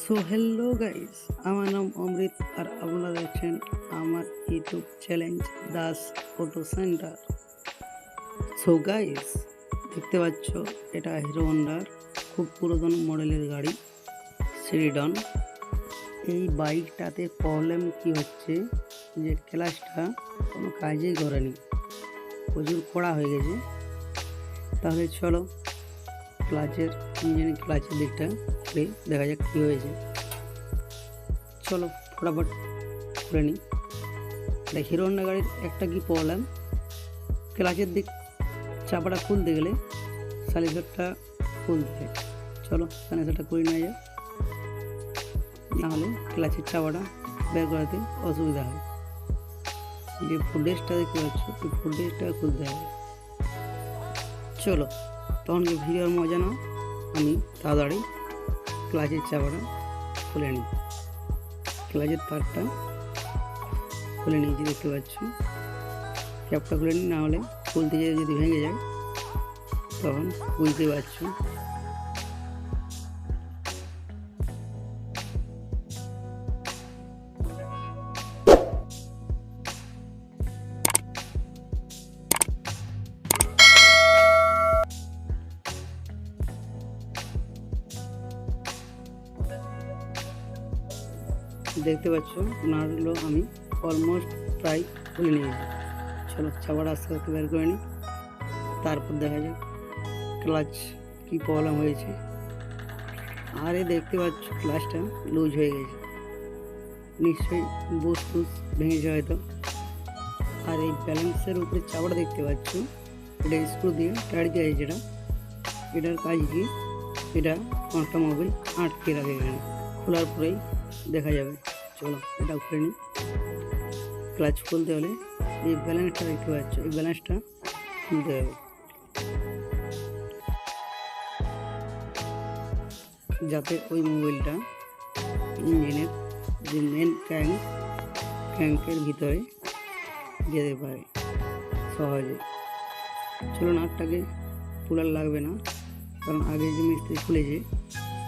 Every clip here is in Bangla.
সো হ্যালো গাইস, আমার নাম অমৃত আর আপনারা দেখছেন আমার YouTube challenge Das auto centre. So guys, দেখতে পাচ্ছ এটা হিরো হন্ডার খুব পুরাতন মডেলের গাড়ি সিরিডন। এই বাইকটাতে প্রবলেম কি হচ্ছে যে ক্লাচটা কোনো কাজই করেনি, প্রচুর কড়া হয়ে গেছে। তাহলে চলো ক্লাচের দিকটা খুলে দেখা যাক কী হয়েছে। চলো ফটাফট খুলে নিই। এটা হিরো হন্ডা গাড়ির একটা কি প্রবলেম, ক্লাচের দিক চাপাটা খুলতে গেলে সাইলেন্সারটা খুলতে হয়। চলো সাইলেন্সারটা করে নেওয়া যায়, নাহলে ক্লাচের চাপাটা বের করাতে অসুবিধা হয়। যে ফুটেজটা দেখতে পাচ্ছ এই ফুটেজটা খুলতে হবে। চলো তখন কি ভিডিওর মজা নাও, আমি তাড়াতাড়ি ক্লাচের চাপাটা খুলে নিই। ক্লাচের তারটা খুলে নিয়েছি, দেখতে পাচ্ছ। ক্যাপটা খুলে নিই, না হলে খুলতে যেয়ে যদি ভেঙে যায় তখন বুঝতে পারছো। দেখতে পাচ্ছ নাটগুলো আমি অলমোস্ট প্রায় খুলে নিয়েছি। চলো চাপাটা আস্তে আস্তে বের করে নিই, তারপর দেখা যাক ক্লাচ কী প্রবলেম হয়েছে। আরে দেখতে পাচ্ছ ক্লাচটা লুজ হয়ে গেছে, নিশ্চয়ই বুশ টুস ভেঙেছে হয়তো। আর এই ব্যালেন্সের উপরে চাপাটা দেখতে পাচ্ছ, এটা স্ক্রু দিয়ে টাইট দেওয়া হয়েছে। এটার কাজ কি, এটা পাঁচটা মোবাইল আটকে রাখে এখানে, খোলার পরেই দেখা যাবে। চলো এটা খুলে নিই। ক্লাচ খুলতে হলে এই ব্যালেন্সটা দেখতে পাচ্ছ, এই ব্যালেন্সটা খুলতে হবে, যাতে ওই মোবাইলটা ইঞ্জিনের যে মেন ক্র্যাঙ্কের ভিতরে যেতে পারে সহজে। চলো নাটটাকে পুলার লাগবে না, কারণ আগে যে মিস্ত্রি খুলেছে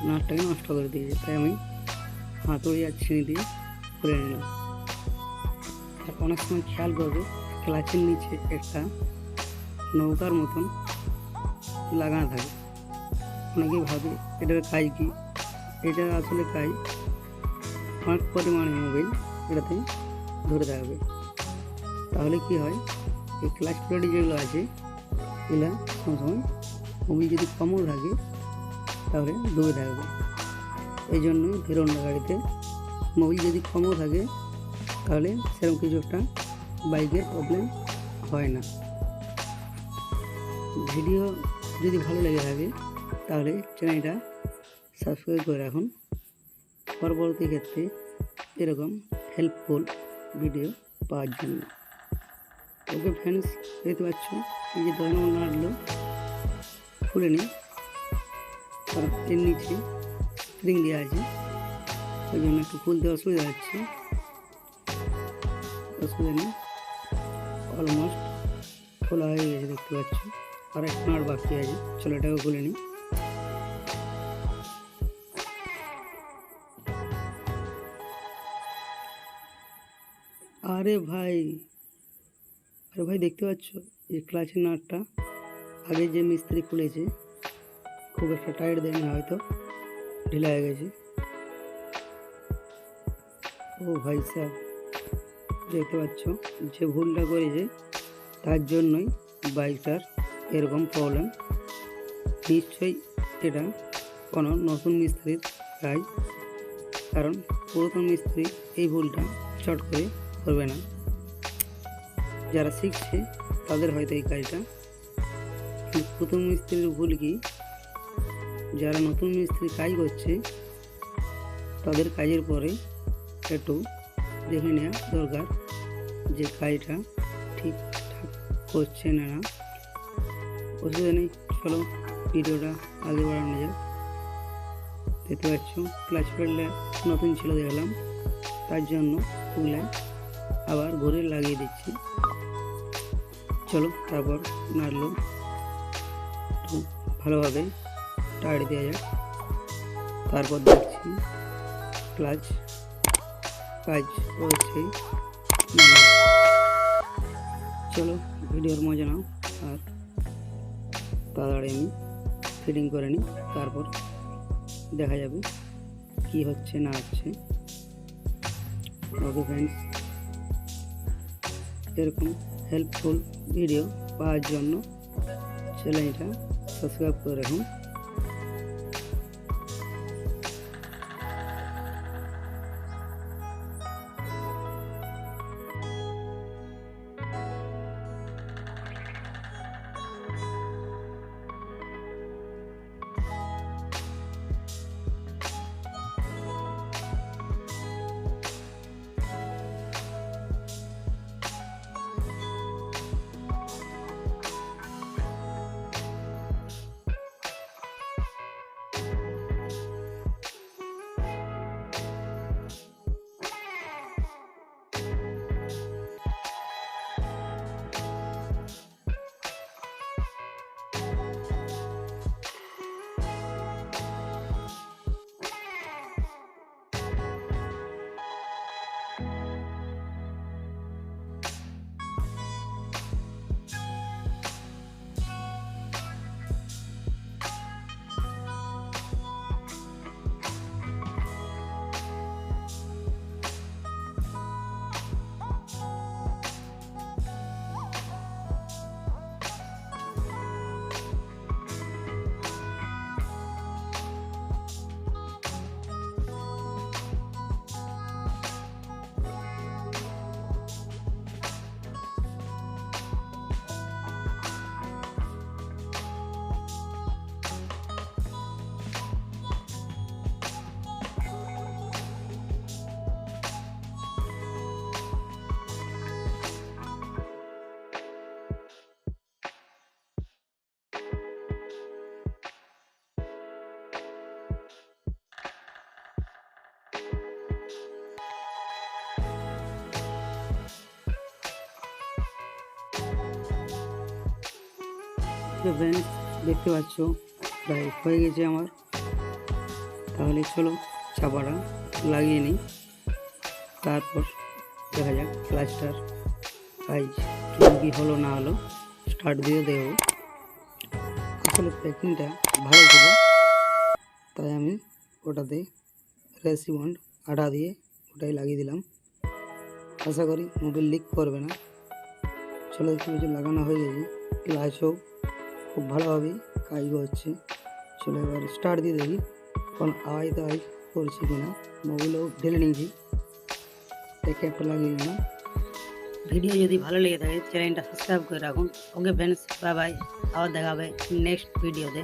নাটটাকে নষ্ট করে দিয়েছে, তাই আমি হাতুড়ি আর ছিঁড়ি দিয়ে খুলে নিলাম। আর অনেক সময় খেয়াল করবে ক্লাচের নিচে একটা নৌকার মতন লাগানো থাকে। অনেকেই ভাবে এটার কাজ কি, এটার আসলে কাজ অনেক পরিমাণে মোবাইল এটাতে ধরে থাকবে। তাহলে কি হয়, এই ক্লাচ প্লেট যেগুলো আছে এগুলো সবসময় মোবাইল যদি কমও থাকে তাহলে ডুবে থাকবে। এই জন্যই হিরো হন্ডা গাড়িতে মোবাইল যদি কমও থাকে তাহলে সেরকম কিছু একটা বাইকের প্রবলেম হয় না। ভিডিও যদি ভালো লেগে থাকে তাহলে চ্যানেলটা সাবস্ক্রাইব করে রাখুন, পরবর্তী ক্ষেত্রে এরকম হেল্পফুল ভিডিও পাওয়ার জন্য। ওকে ফ্রেন্ডস, দেখতে পাচ্ছ এই যে 10 নম্বর নাটগুলো খুলে নিই, কারণ এর নিচে স্প্রিং দেওয়া আছে, ওই জন্য একটু খুলতে অসুবিধা হচ্ছে। অসুবিধা নেই, অলমোস্ট খোলা হয়ে গেছে, দেখতে পাচ্ছ। আর এক নাট বাকি আছে, চলো এটাকে খুলে নিই। আরে ভাই দেখতে পাচ্ছ এই ক্লাচের নাটটা আগে যে মিস্ত্রি খুলেছে খুব একটা টাইট দেয়নি, হয়তো ঢিলা হয়ে গেছে। ও ভাই সাহেব, দেখতে পাচ্ছ যে ভুলটা করেছে তার জন্যই বাইকটার এরকম প্রবলেম। নিশ্চয়ই এটা কোনো নতুন মিস্ত্রির কাজ, কারণ পুরাতন মিস্ত্রি এই ভুলটা চট করে করবে না। যারা শিখছে তাদের হয়তো এই কাজটা, প্রথম মিস্ত্রির ভুল কি, যারা নতুন মিস্ত্রি কাজ করছে তাদের কাজের পরে একটু দেখে নেওয়া দরকার যে কাজটা ঠিকঠাক করছে না। অসুবিধা নেই, চলো ভিডিওটা আগে বাড়ানো যাক। দেখতে পাচ্ছ ক্লাচ প্লেটটা নতুন ছিল দেখলাম, তার জন্য ওগুলো আবার ঘুরে লাগিয়ে দিচ্ছি। চলো তারপর নাড়লো একটু ভালোভাবে টাইট দেওয়া যাক, তারপর দেখছি ক্লাচ কাজ করছে। চলো ভিডিওর মজা নাও, আর তাড়াতাড়ি আমি ফিটিং করে নিই, তারপর দেখা যাবে কি হচ্ছে না হচ্ছে। ওকে ফ্রেন্ডস, এরকম হেল্পফুল ভিডিও পাওয়ার জন্য চ্যানেলটা সাবস্ক্রাইব করে রাখুন। তো ফ্রেন্ডস, দেখতে পাচ্ছ প্রায় হয়ে গেছে আমার। তাহলে চলো চাপাটা লাগিয়ে নিই, তারপর দেখা যাক ক্লাচটার কাজ কী হলো না হলো। স্টার্ট দিয়ে দেবো। আসলে প্যাকিংটা ভালো ছিল, তাই আমি ওটাতে রেসিবন্ড আঠা দিয়ে ওটাই লাগিয়ে দিলাম। আশা করি মোবাইল লিক করবে না। চলো একটু কিছু লাগানো হয়ে গেছে, ক্লাচও খুব ভালোভাবে কাজ করছে। চলো এবার স্টার্ট দিয়ে দেখি কোন আওয়াজ টাওয়াজ করছে কিনা। মোবাইলও ঢেলে নিয়েছি, ক্যাপটা লাগিয়ে দিলাম। ভিডিও যদি ভালো লেগে থাকে চ্যানেলটা সাবস্ক্রাইব করে রাখুন। ওকে ফ্রেন্ডস, বাই বাই, আবার দেখা হবে নেক্সট ভিডিওতে।